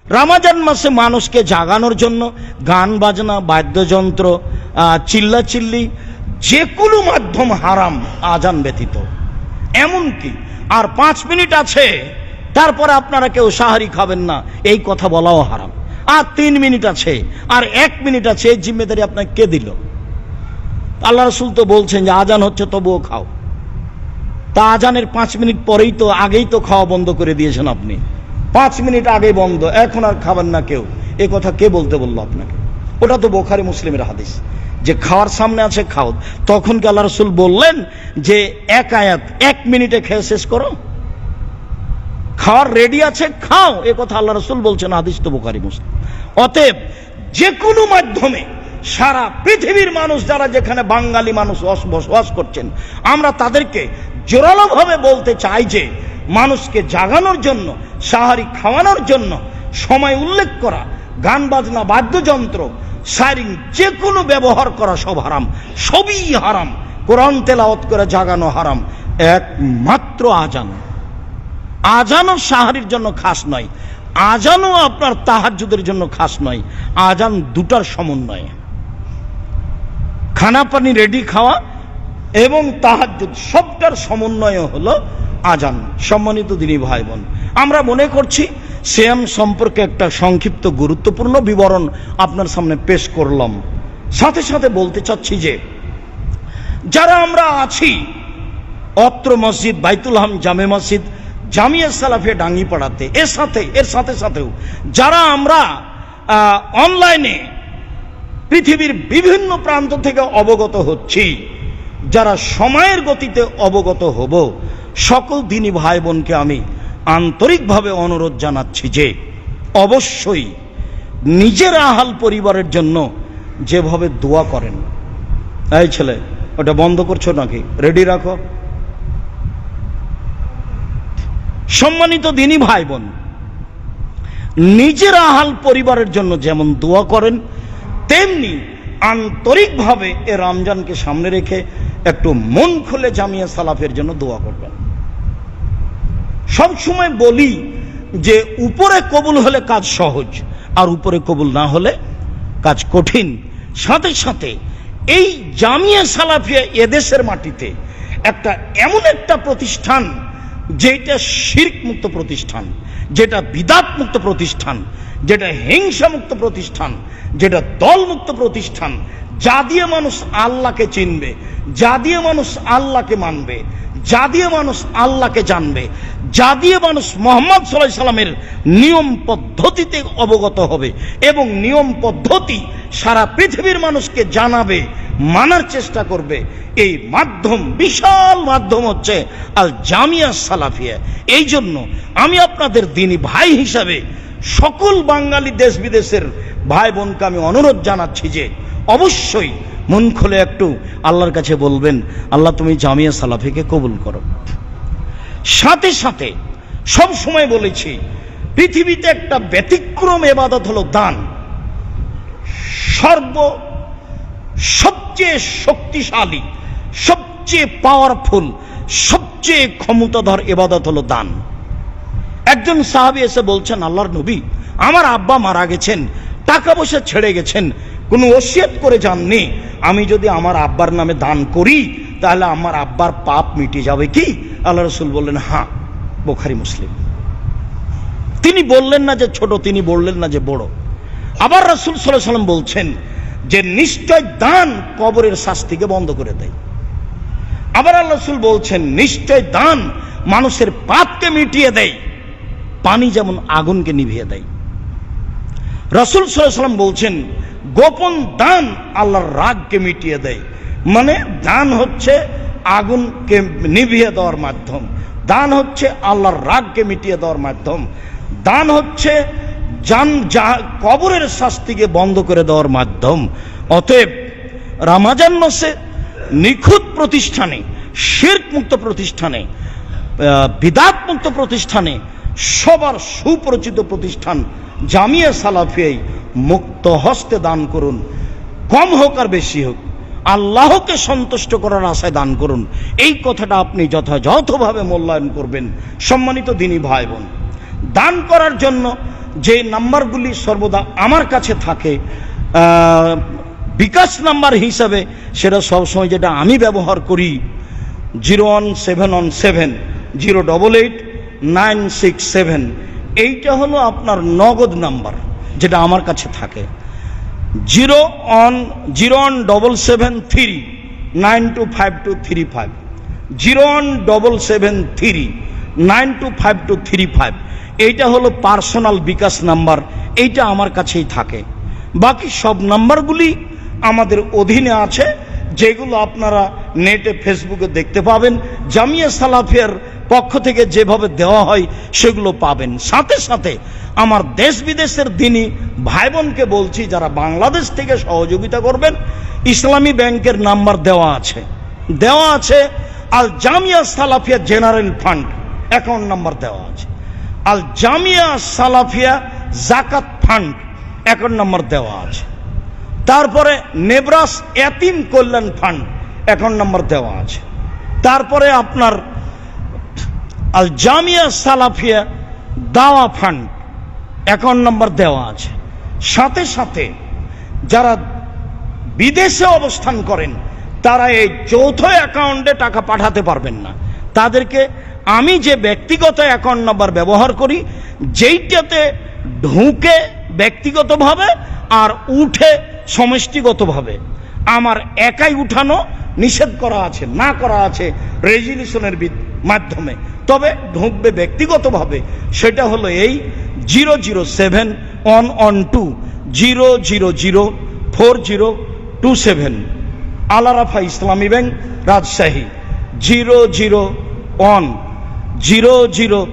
রমজান মাসে মানুষকে জাগানোর জন্য গান বাজনা, বাদ্যযন্ত্র, চিল্লাচিল্লি যে কোনো মাধ্যম হারাম আজান ব্যতীত। এমনকি আর 5 মিনিট আছে তারপরে আপনারা কেউ সাহারি খাবেন না, এই কথা বলাও হারাম। আর 3 মিনিট আছে, আর 1 মিনিট আছে, এই জিম্মেদারি আপনাকে কে দিল? আল্লাহ রাসূল তো বলছেন যে আজান হচ্ছে তবুও খাও। তা আজানের 5 মিনিট পরেই তো, আগেই তো খাওয়া বন্ধ করে দিয়েছেন আপনি। 5 মিনিট আগে বন্ধ, এখন আর খাবেন না কেউ, এ কথা কে বলতে বললো আপনাকে? ওটা তো বুখারী মুসলিমের হাদিস যে খাওয়ার সামনে আছে খাও। তখন কি আল্লাহ রাসূল বললেন যে এক আয়াত 1 মিনিটে খেয়ে শেষ করো? খাওয়ার রেডি আছে, খাও, এ কথা আল্লাহ রাসূল বলছেন, হাদিস তো বুখারী মুসলিম। অতএব যে কোনো মাধ্যমে সারা পৃথিবীর মানুষ যারা যেখানে বাঙালি মানুষ বসবাস করছেন, আমরা তাদেরকে জোরালোভাবে বলতে চাই যে মানুষকে জাগানোর জন্য, সাহারি খাওয়ানোর জন্য সময় উল্লেখ করা, গান বাজনা, বাদ্যযন্ত্র, সাইরিং যে কোনো ব্যবহার করা সব হারাম, সবই হারাম। কোরআন তেলাওয়াত করে জাগানো হারাম, একমাত্র আজান। আজানও সাহারির জন্য খাস নয়, আজানও আপনার তাহাজ্জুদের জন্য খাস নয়। আজান দুটার সমন্বয়, খানা পানি রেডি খাওয়া এবং তাহাজ্জুদ সবটার সমন্বয় হলো আজান। সম্মানিত দিনী ভাই বোন, আমরা মনে করছি সিয়াম সম্পর্কে একটা সংক্ষিপ্ত গুরুত্বপূর্ণ বিবরণ আপনার সামনে পেশ করলাম। সাথে সাথে বলতে চাচ্ছি যে যারা আমরা আছি অত্র মসজিদ, বাইতুল হাম জামে মসজিদ, জামিয়া সালাফিয়া ডাঙ্গিপাড়াতে, এর সাথে সাথেও যারা আমরা অনলাইনে পৃথিবীর বিভিন্ন প্রান্ত থেকে অবগত হচ্ছি, যারা সময়ের গতিতে অবগত হব, সকল দিনী ভাই বোনকে আমি আন্তরিকভাবে অনুরোধ জানাচ্ছি যে অবশ্যই নিজের আহাল পরিবারের জন্য যেভাবে দোয়া করেন। এই ছেলে, ওটা বন্ধ করছো নাকি? রেডি রাখো। সম্মানিত দিনী ভাই বোন, নিজের আহাল পরিবারের জন্য যেমন দোয়া করেন, তেমনি আন্তরিকভাবে এ রমজানকে সামনে রেখে একটু মন খুলে জামিয়া সালাফের জন্য দোয়া করবেন। সব সময় বলি যে উপরে কবুল হলে কাজ সহজ, আর উপরে কবুল না হলে কাজ কঠিন। সাথে সাথে এই জামিয়া সালাফিয়া এদেশের মাটিতে একটা এমন একটা প্রতিষ্ঠান যেটা শিরক মুক্ত প্রতিষ্ঠান, যেটা বিদাত মুক্ত প্রতিষ্ঠান, যেটা হিংসা মুক্ত প্রতিষ্ঠান, যেটা দল মুক্ত প্রতিষ্ঠান, যা দিয়ে মানুষ আল্লাহকে চিনবে, যা দিয়ে মানুষ আল্লাহকে মানবে, যা দিয়ে মানুষ আল্লাহকে জানবে, যা দিয়ে মানুষ মুহাম্মদ সাল্লাল্লাহু আলাইহি সাল্লামের নিয়ম পদ্ধতিতে অবগত হবে এবং নিয়ম পদ্ধতি সারা পৃথিবীর মানুষকে জানাবে, মানার চেষ্টা করবে। এই মাধ্যম, বিশাল মাধ্যম হচ্ছে আল জামিয়া সালাফিয়া। এই জন্য আমি আপনাদের দিনী ভাই হিসাবে সকল বাঙালি দেশ বিদেশের ভাই বোনকে আমি অনুরোধ জানাচ্ছি যে অবশ্যই মন খুলে একটু আল্লাহর কাছে বলবেন, আল্লাহ তুমি জামিয়া সালাফিকে কবুল করো। সাথে সাথে সব সময় বলেছি, পৃথিবীতে একটা ব্যতিক্রম ইবাদত হলো দান। সবচেয়ে শক্তিশালী, সবচেয়ে পাওয়ারফুল, সবচেয়ে ক্ষমতাধর ইবাদত হলো দান। একজন সাহাবী এসে বলছেন, আল্লাহর নবী, আমার আব্বা মারা গেছেন, টাকা পয়সা ছেড়ে গেছেন, কোনো ওসিয়ত করে যাননি, আমি যদি আমার আব্বার নামে দান করি তাহলে আমার আব্বার পাপ মিটে যাবে কি? আল্লাহ রাসূল বললেন, হ্যাঁ। বুখারী মুসলিম। তিনি বললেন না যে ছোট, তিনি বললেন না যে বড়। আবার রাসূল সাল্লাল্লাহু আলাইহি ওয়াসাল্লাম বলছেন যে নিশ্চয় দান কবরের শাস্তিকে বন্ধ করে দেয়। আবার আল্লাহ রাসূল বলছেন নিশ্চয় দান মানুষের পাপকে মিটিয়ে দেয়, পানি যেমন আগুনকে নিভিয়ে দেয়। রাসূল সাল্লাল্লাহু আলাইহি ওয়াসাল্লাম বলছেন গোপন দান আল্লাহর রাগকে মিটিয়ে দেয়। মানে দান হচ্ছে আগুনকে নিভিয়ে দেওয়ার মাধ্যম, দান হচ্ছে আল্লাহর রাগকে মিটিয়ে দেওয়ার মাধ্যম, দান হচ্ছে কবরের শাস্তিকে বন্ধ করে দেওয়ার মাধ্যম। অতএব রমজান মাসে নিখুঁত প্রতিষ্ঠানে, শিরক মুক্ত প্রতিষ্ঠানে, বিদআত মুক্ত প্রতিষ্ঠানে, সবার সুপরিচিত প্রতিষ্ঠান জামিয়া সালাফিয়ায় মুক্ত হস্তে দান করুন। কম হোক আর বেশি হোক, আল্লাহকে সন্তুষ্ট করার আশায় দান করুন। এই কথাটা আপনি যথাযথভাবে মূল্যায়ন করবেন। সম্মানিত দিনী ভাই বোন, দান করার জন্য যে নাম্বারগুলি সর্বদা আমার কাছে থাকে বিকাশ নাম্বার হিসাবে, সেটা সবসময় যেটা আমি ব্যবহার করি 01717-088-967, এইটা হলো আপনার নগদ নাম্বার যেটা আমার কাছে থাকে। 01773-925235, 01773-925235, এইটা হলো পার্সোনাল বিকাশ নাম্বার, এইটা আমার কাছেই থাকে। বাকি সব নাম্বারগুলি আমাদের অধীনে আছে, যেগুলো আপনারা নেটে ফেসবুকে দেখতে পাবেন। জামিয়া সালাফিয়ার পক্ষ থেকে যেভাবে দেওয়া হয় সেগুলো পাবেন। সাথে সাথে আমার দেশ বিদেশের দিনী ভাই বোনকে বলছি, যারা বাংলাদেশ থেকে সহযোগিতা করবেন, ইসলামী ব্যাংকের নাম্বার দেওয়া আছে। Al Jamia Salafia general fund account number দেওয়া আছে। আল জামিয়া সালাফিয়া জাকাত ফান্ড অ্যাকাউন্ট নাম্বার দেওয়া আছে। তারপরে নেব্রাস এতিম কল্যাণ ফান্ড অ্যাকাউন্ট নাম্বার দেওয়া আছে। তারপরে আপনার আল জামিয়া সালাফিয়া দাওয়া ফান্ড অ্যাকাউন্ট নাম্বার দেওয়া আছে। সাথে সাথে যারা বিদেশে অবস্থান করেন, তারা এই যৌথ অ্যাকাউন্টে টাকা পাঠাতে পারবেন না। তাদেরকে আমি যে ব্যক্তিগত অ্যাকাউন্ট নাম্বার ব্যবহার করি, যেইটাতে ঢুকে ব্যক্তিগতভাবে আর উঠে সমষ্টিগতভাবে, আমার একাই উঠানো নিষেধ করা আছে, না করা আছে রেজুলেশনের মাধ্যমে, তবে ঢুকবে ব্যক্তিগতভাবে। সেটা হলো এই 007-112-000-4027, আল-আরাফা ইসলামী ব্যাংক, রাজশাহী 00100।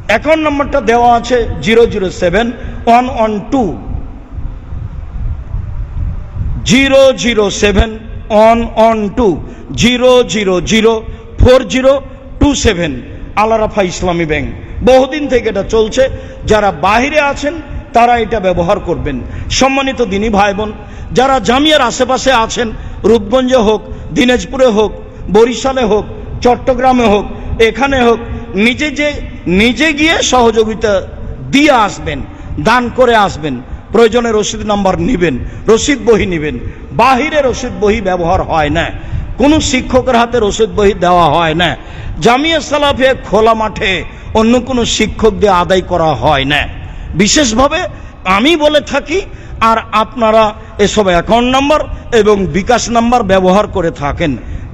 অ্যাকাউন্ট নাম্বারটা দেওয়া আছে 007-112-000-4027, আল-আরাফা ইসলামী ব্যাংক। বহুদিন থেকে এটা চলছে। যারা বাহিরে আছেন তারা এটা ব্যবহার করবেন। সম্মানিত দিনী ভাই বোন, যারা জামিয়ার আশেপাশে আছেন, রূপগঞ্জে হোক, দিনাজপুরে হোক, বরিশালে হোক, চট্টগ্রামে হোক, এখানে হোক, নিজে গিয়ে সহযোগিতা দিয়ে আসবেন, দান করে আসবেন। প্রয়োজনে রসিদ নাম্বার নেবেন, রসিদ বহি নেবেন। বাহিরে রসিদ বহি ব্যবহার হয় না, কোনো শিক্ষকের হাতে রসিদ বহি দেওয়া হয় না। জামিয়া সালাফিয়া খোলা মাঠে অন্য কোনো শিক্ষক দিয়ে আদায় করা হয় না। বিশেষভাবে আমি বলে থাকি, আর আপনারা এসব অ্যাকাউন্ট নাম্বার এবং বিকাশ নাম্বার ব্যবহার করে থাকেন,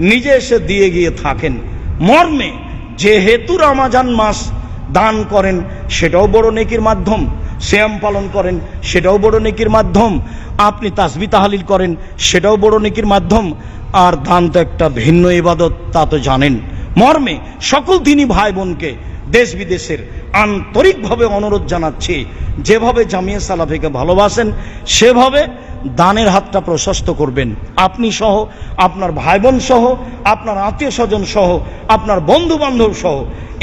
নিজে এসে দিয়ে গিয়ে থাকেন। মর্মে যেহেতু রমজান মাস, দান করেন সেটাও বড় নেকির মাধ্যম, সিয়াম পালন করেন সেটাও বড় নেকির মাধ্যম, আপনি তাসবিহ তাহলিল করেন সেটাও বড় নেকির মাধ্যম। আর দান তো একটা ভিন্ন ইবাদত, তা তো জানেন। মর্মে সকল দিনী ভাই বোনকে দেশ বিদেশের আন্তরিকভাবে অনুরোধ জানাচ্ছি, যেভাবে জামিয়া সালাফিকে ভালোবাসেন সেভাবে দানের হাতটা প্রশস্ত করবেন। আপনি সহ, আপনার ভাই বোন সহ, আপনার আত্মীয় স্বজন সহ, আপনার বন্ধু বান্ধব সহ।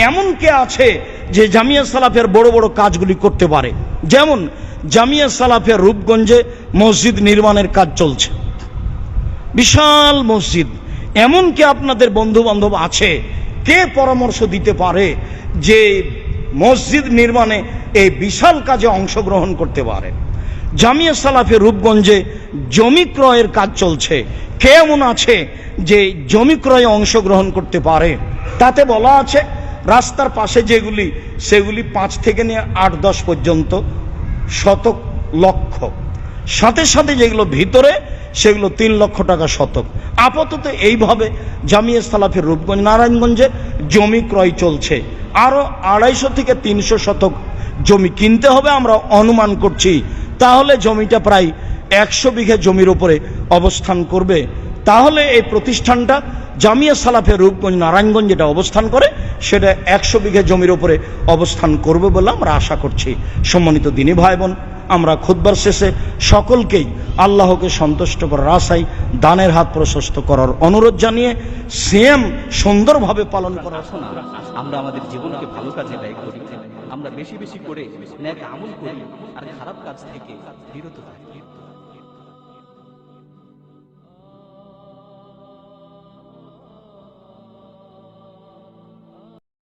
এমন কে আছে যে জামিয়া সালাফিয়ার বড় বড় কাজগুলি করতে পারে? যেমন জামিয়া সালাফিয়ার রূপগঞ্জে মসজিদ নির্মাণের কাজ চলছে, বিশাল মসজিদ। এমন কি আপনাদের বন্ধু বান্ধব আছে, কে পরামর্শ দিতে পারে যে মসজিদ নির্মাণে এই বিশাল কাজে অংশগ্রহণ করতে পারে? জামিয়া সালাফিয়া রূপগঞ্জে জমি ক্রয়ের কাজ চলছে, কে এমন আছে যে জমি ক্রয়ে অংশগ্রহণ করতে পারে? তাতে বলা আছে রাস্তার পাশে যেগুলি, সেগুলি 5 থেকে নিয়ে 8-10 পর্যন্ত শতক লক্ষ, সাথে সাথে যেগুলো ভিতরে সেগুলো 3 লক্ষ টাকা শতক। আপাতত এইভাবে জামিয়া সালাফিয়া রূপগঞ্জ নারায়ণগঞ্জে জমি ক্রয় চলছে। আরো 250 থেকে 300 শতক জমি কিনতে হবে আমরা অনুমান করছি। তাহলে জমিটা প্রায় 100 বিঘা জমির উপরে অবস্থান করবে। তাহলে এই প্রতিষ্ঠানটা জামিয়া সালাফিয়া রূপগঞ্জ নারায়ণগঞ্জ যেটা অবস্থান করে, সেটা 100 বিঘা জমির উপরে অবস্থান করবে বলে আমরা আশা করছি। সম্মানিত দিনী ভাই বোন, আমরা খুতবার শেষে সকলকেই আল্লাহকে সন্তুষ্ট করার আশায় দানের হাত প্রশস্ত করার অনুরোধ জানিয়ে সিয়াম সুন্দরভাবে পালন করার। আমরা আমাদের জীবনকে ভালো কাজে ব্যয় করি, আমরা বেশি বেশি করে নেক আমল করি আর খারাপ কাজ থেকে বিরত থাকি।